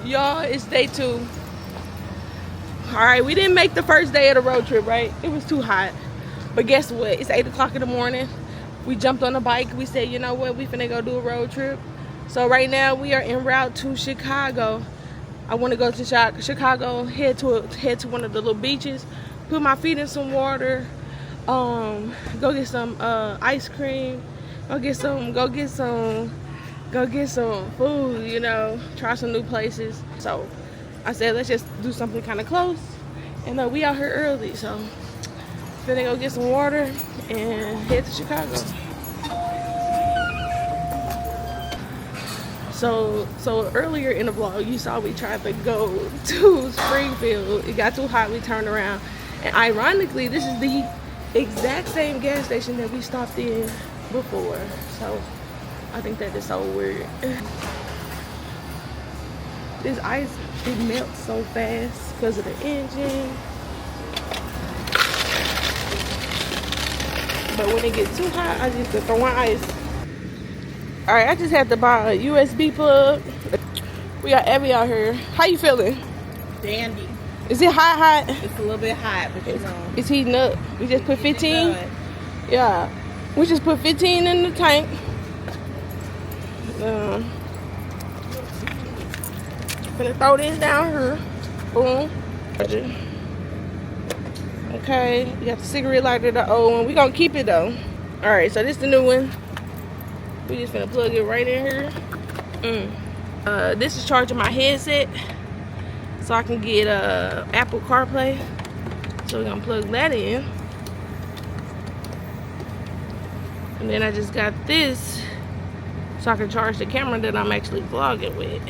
Y'all, it's day 2. All right, we didn't make the first day of the road trip, right? It was too hot. But guess what? It's 8 o'clock in the morning. We jumped on the bike. We said, you know what? We finna go do a road trip. So right now we are en route to Chicago. I want to go to Chicago, head to one of the little beaches, put my feet in some water, go get some ice cream, go get some food, you know, try some new places. So I said, let's just do something kind of close. And we out here early, so finna go get some water and head to Chicago. So earlier in the vlog, you saw we tried to go to Springfield. It got too hot, we turned around. And ironically, this is the exact same gas station that we stopped in before. So I think that is so weird. This ice, it melts so fast because of the engine. But when it gets too hot, I just throw on ice. All right, I just had to buy a USB plug. We got Abby out here. How you feeling? Dandy. Is it hot? It's a little bit hot, but you know. It's heating up. We just put 15. Yeah, we just put 15 in the tank. Gonna throw this down here. Boom. Okay, you got the cigarette lighter, the old one. We gonna keep it though. All right, so this is the new one. We just gonna plug it right in here. This is charging my headset, so I can get Apple CarPlay. So we're gonna plug that in. And then I just got this, so I can charge the camera that I'm actually vlogging with.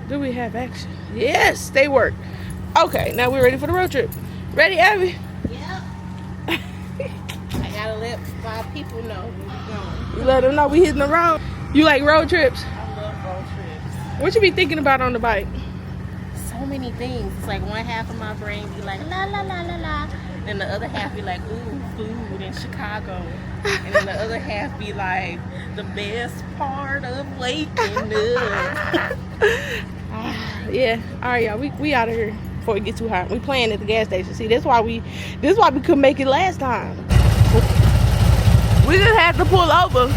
Do we have action? Yes, they work. Okay, now we're ready for the road trip. Ready, Abby? Yeah. I gotta let my people know where we're going. You let them know we hitting the road. You like road trips? I love road trips. What you be thinking about on the bike? So many things. It's like one half of my brain be like la la la la la, then the other half be like ooh food in Chicago, and then the other half be like the best part of waking up. Yeah. All right, y'all. We out of here before it get too hot. We playing at the gas station. See, that's why we couldn't make it last time. We just had to pull over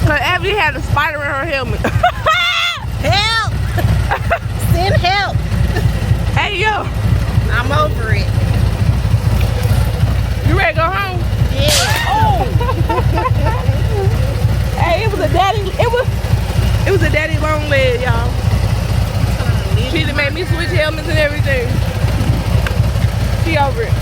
because Abby had a spider in her helmet. Help! Send help! Hey yo, I'm over it. you ready to go home? Yeah. Oh. Hey, it was a daddy long leg, y'all. She done made me switch helmets and everything. She over it.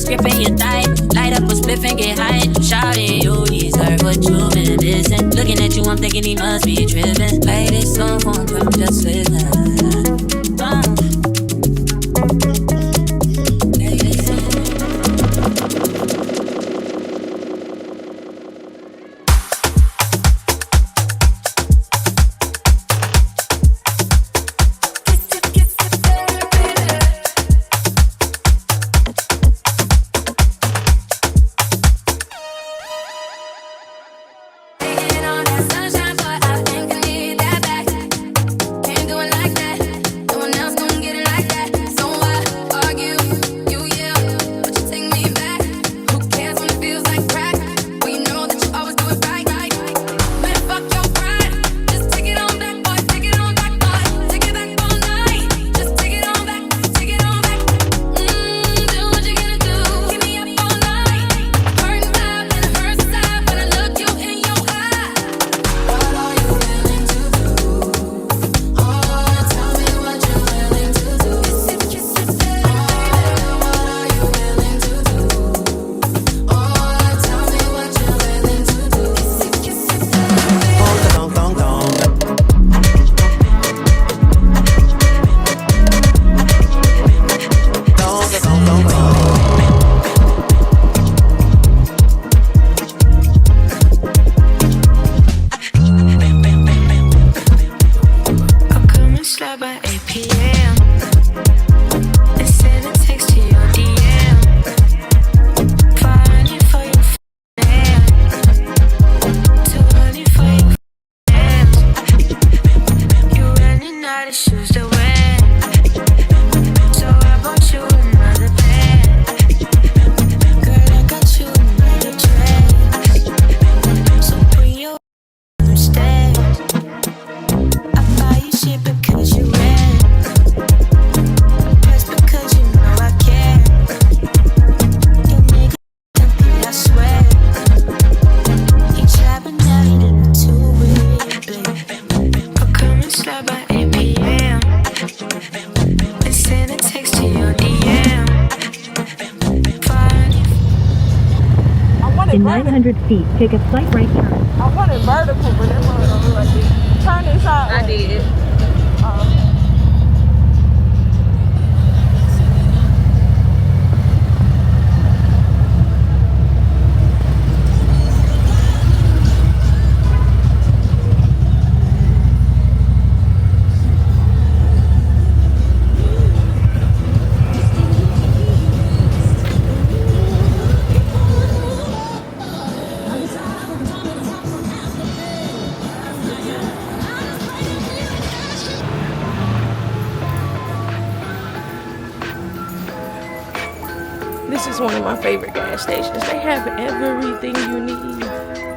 Gripping your thigh, light up a spliff and get high. Shawty, you deserve what you've been missing. Looking at you, I'm thinking he must be tripping. Play this song for him, just listen. Sunshine, boy, I think wanted In vertical. 900 feet, take a slight right turn. I wanted vertical, but that one don't look like this. Turn it sideways. I did. This is one of my favorite gas stations. They have everything you need.